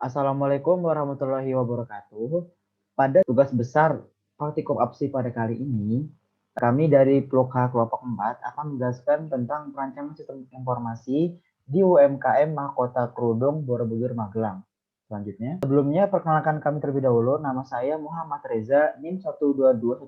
Assalamualaikum warahmatullahi wabarakatuh. Pada tugas besar praktikum APSI pada kali ini, kami dari Ploka Kelompok 4 akan menjelaskan tentang perancangan sistem informasi di UMKM Mahkota Kerudung Borobudur Magelang. Selanjutnya, sebelumnya perkenalkan kami terlebih dahulu. Nama saya Muhammad Reza, NIM 122180110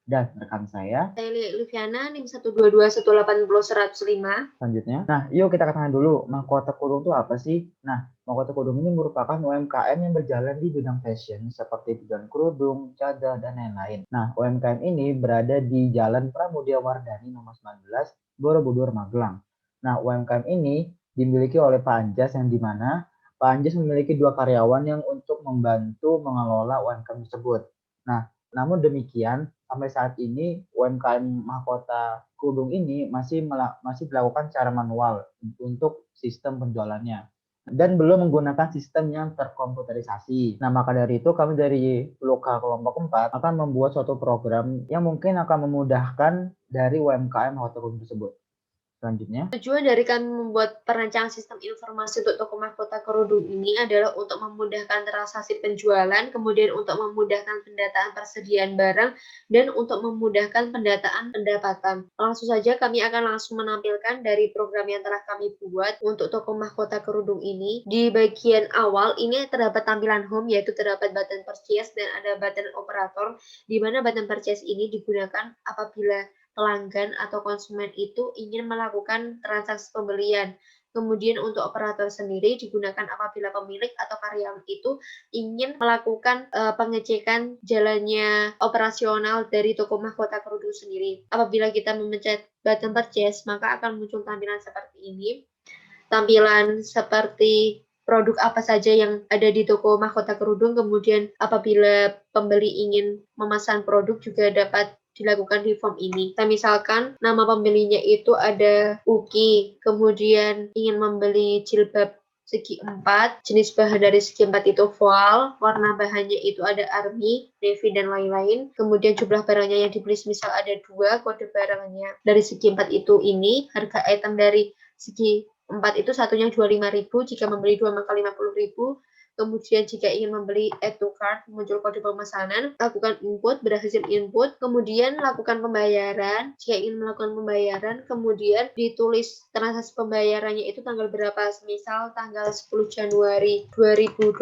dan rekan saya Liviana, NIM 122180105. Selanjutnya, nah yuk kita katakan dulu, Mahkota Kerudung itu apa sih? Nah, Mahkota Kerudung ini merupakan UMKM yang berjalan di bidang fashion seperti bidang kerudung, cadar, dan lain-lain. Nah, UMKM ini berada di Jalan Pramudia Wardani nomor 19, Borobudur, Magelang. Nah, UMKM ini dimiliki oleh Pak Anjas yang dimana Pak Anjas memiliki 2 karyawan yang untuk membantu mengelola UMKM tersebut. Nah, namun demikian, sampai saat ini UMKM Mahkota Kerudung ini masih dilakukan secara manual untuk sistem penjualannya dan belum menggunakan sistem yang terkomputerisasi. Nah, maka dari itu kami dari Loka Kelompok 4 akan membuat suatu program yang mungkin akan memudahkan dari UMKM Mahkota Kerudung tersebut. Selanjutnya, tujuan dari kami membuat perancangan sistem informasi untuk toko mahkota kerudung ini adalah untuk memudahkan transaksi penjualan, kemudian untuk memudahkan pendataan persediaan barang, dan untuk memudahkan pendataan pendapatan. Langsung saja kami akan langsung menampilkan dari program yang telah kami buat untuk toko mahkota kerudung ini. Di bagian awal ini terdapat tampilan home, yaitu terdapat button purchase dan ada button operator, di mana button purchase ini digunakan apabila pelanggan atau konsumen itu ingin melakukan transaksi pembelian. Kemudian untuk operator sendiri digunakan apabila pemilik atau karyawan itu ingin melakukan pengecekan jalannya operasional dari toko mahkota kerudung sendiri. Apabila kita memencet button purchase, maka akan muncul tampilan seperti ini. Tampilan seperti produk apa saja yang ada di toko mahkota kerudung, kemudian apabila pembeli ingin memesan produk juga dapat dilakukan di form ini. Kita misalkan nama pembelinya itu ada Uki, kemudian ingin membeli jilbab segi 4, jenis bahan dari segi 4 itu voile, warna bahannya itu ada army, navy, dan lain-lain. Kemudian jumlah barangnya yang dibeli misal ada 2, kode barangnya dari segi 4 itu ini, harga item dari segi 4 itu satunya 25.000, jika membeli 2 maka 50.000. Kemudian jika ingin membeli add to cart, muncul kode pemesanan, lakukan input, berhasil input, kemudian lakukan pembayaran. Jika ingin melakukan pembayaran, kemudian ditulis transaksi pembayarannya itu tanggal berapa, misal tanggal 10 Januari 2021,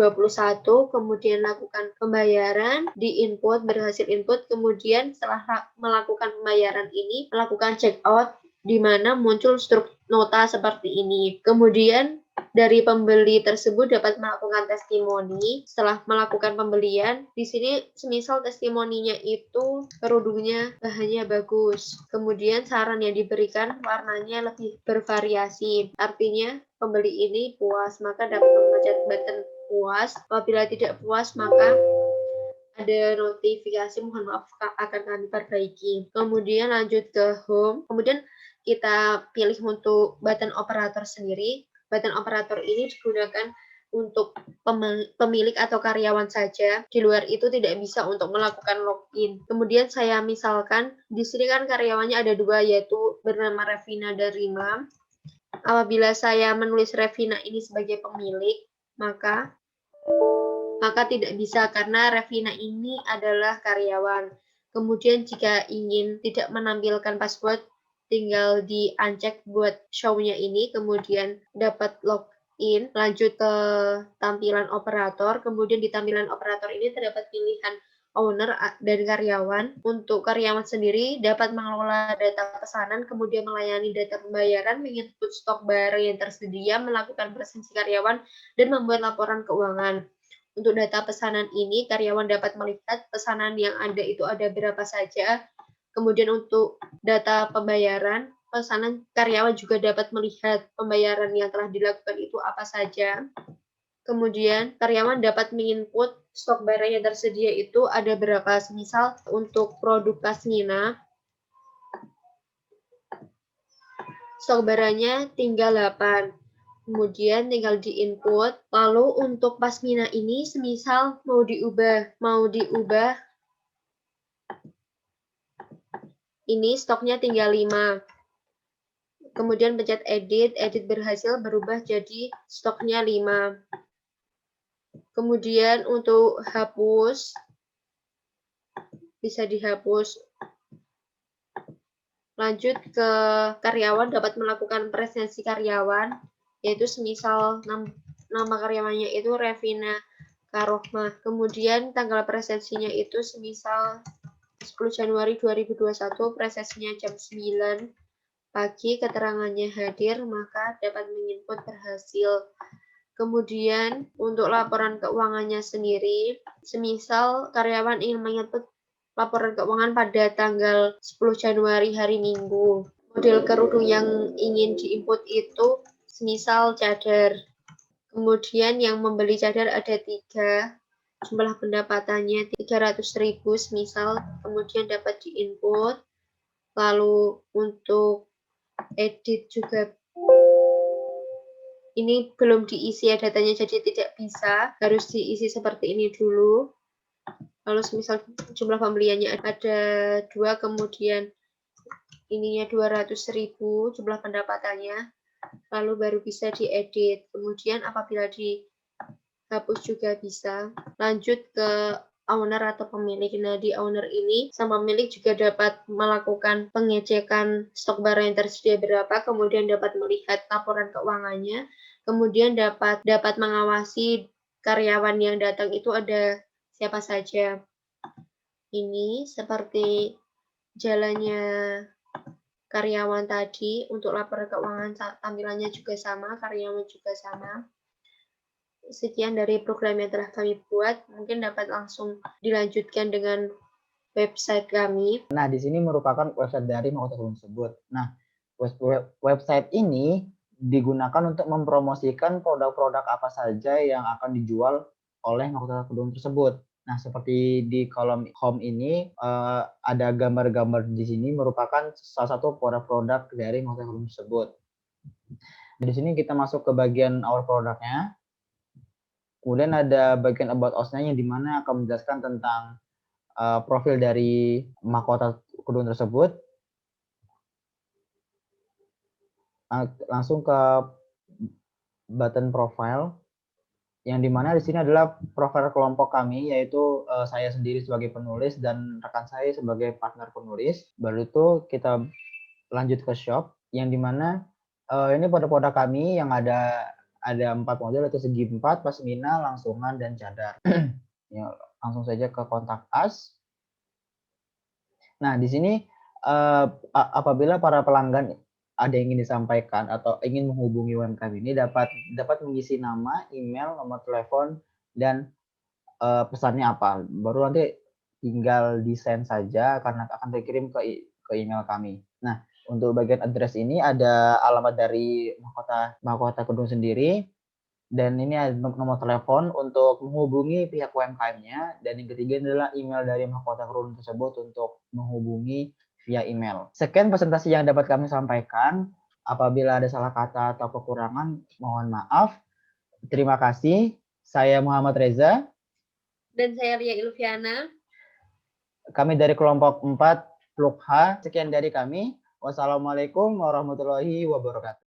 kemudian lakukan pembayaran, di input, berhasil input, kemudian setelah melakukan pembayaran ini, melakukan check out, di mana muncul struktur nota seperti ini. Kemudian dari pembeli tersebut dapat melakukan testimoni setelah melakukan pembelian. Di sini semisal testimoninya itu kerudungnya bahannya bagus. Kemudian saran yang diberikan warnanya lebih bervariasi. Artinya pembeli ini puas, maka dapat memencet button puas. Apabila tidak puas, maka ada notifikasi mohon maaf akan kami perbaiki. Kemudian lanjut ke home. Kemudian kita pilih untuk button operator sendiri. Button operator ini digunakan untuk pemilik atau karyawan saja. Di luar itu tidak bisa untuk melakukan login. Kemudian saya misalkan di sini kan karyawannya ada 2, yaitu bernama Revina dan Rima. Apabila saya menulis Revina ini sebagai pemilik, maka tidak bisa karena Revina ini adalah karyawan. Kemudian jika ingin tidak menampilkan password, tinggal di uncheck buat show-nya ini, kemudian dapat login, lanjut ke tampilan operator, kemudian di tampilan operator ini terdapat pilihan owner dan karyawan. Untuk karyawan sendiri dapat mengelola data pesanan, kemudian melayani data pembayaran, menginput stok barang yang tersedia, melakukan presensi karyawan, dan membuat laporan keuangan. Untuk data pesanan ini, karyawan dapat melihat pesanan yang ada itu ada berapa saja. Kemudian untuk data pembayaran, pesanan karyawan juga dapat melihat pembayaran yang telah dilakukan itu apa saja. Kemudian karyawan dapat menginput stok barang yang tersedia itu ada berapa. Misal untuk produk pasmina, stok barangnya tinggal 8. Kemudian tinggal di input. Lalu untuk pasmina ini semisal mau diubah ini stoknya tinggal 5. Kemudian pencet edit berhasil berubah jadi stoknya 5. Kemudian untuk hapus, bisa dihapus. Lanjut ke karyawan, dapat melakukan presensi karyawan, yaitu semisal nama karyawannya itu Revina Karohmah. Kemudian tanggal presensinya itu semisal 10 Januari 2021, presensinya jam 9 pagi, keterangannya hadir, maka dapat menginput berhasil. Kemudian untuk laporan keuangannya sendiri, semisal karyawan ingin menginput laporan keuangan pada tanggal 10 Januari hari Minggu. Model kerudung yang ingin diinput itu semisal cadar. Kemudian yang membeli cadar ada 3, jumlah pendapatannya 300.000 semisal, kemudian dapat diinput. Lalu untuk edit juga ini belum diisi ya datanya, jadi tidak bisa, harus diisi seperti ini dulu. Lalu semisal jumlah pembeliannya ada 2, kemudian ininya 200.000 jumlah pendapatannya, lalu baru bisa diedit. Kemudian apabila dihapus juga bisa. Lanjut ke owner atau pemilik. Nah, di owner ini sama pemilik juga dapat melakukan pengecekan stok barang yang tersedia berapa, kemudian dapat melihat laporan keuangannya, kemudian dapat mengawasi karyawan yang datang itu ada siapa saja. Ini seperti jalannya karyawan tadi. Untuk laporan keuangan tampilannya juga sama, karyawan juga sama. Sekian dari program yang telah kami buat, mungkin dapat langsung dilanjutkan dengan website kami. Nah, di sini merupakan website dari Mahkota Kerudung tersebut. Nah, website ini digunakan untuk mempromosikan produk-produk apa saja yang akan dijual oleh Mahkota Kerudung tersebut. Nah, seperti di kolom home ini ada gambar-gambar di sini merupakan salah satu produk-produk dari Mahkota Kerudung tersebut. Di sini kita masuk ke bagian our produknya. Kemudian ada bagian about us-nya yang dimana akan menjelaskan tentang profil dari mahkota kerudung tersebut. Langsung ke button profile, yang dimana di sini adalah profil kelompok kami, yaitu saya sendiri sebagai penulis dan rekan saya sebagai partner penulis. Baru itu kita lanjut ke shop, yang dimana ini produk-produk kami yang ada 4 model, yaitu segi 4, pasmina, langsungan, dan cadar. Ya, langsung saja ke kontak us. Nah, di sini apabila para pelanggan ada yang ingin disampaikan atau ingin menghubungi UMKM ini dapat mengisi nama, email, nomor telepon, dan pesannya apa. Baru nanti tinggal di-send saja karena akan dikirim ke email kami. Nah, untuk bagian address ini ada alamat dari Mahkota Kerudung sendiri, dan ini ada nomor telepon untuk menghubungi pihak UMKM-nya, dan yang ketiga adalah email dari Mahkota Kerudung tersebut untuk menghubungi via email. Sekian presentasi yang dapat kami sampaikan. Apabila ada salah kata atau kekurangan, mohon maaf. Terima kasih. Saya Muhammad Reza. Dan saya Lia Ilviana. Kami dari kelompok 4 Pluk H. Sekian dari kami. Wassalamualaikum warahmatullahi wabarakatuh.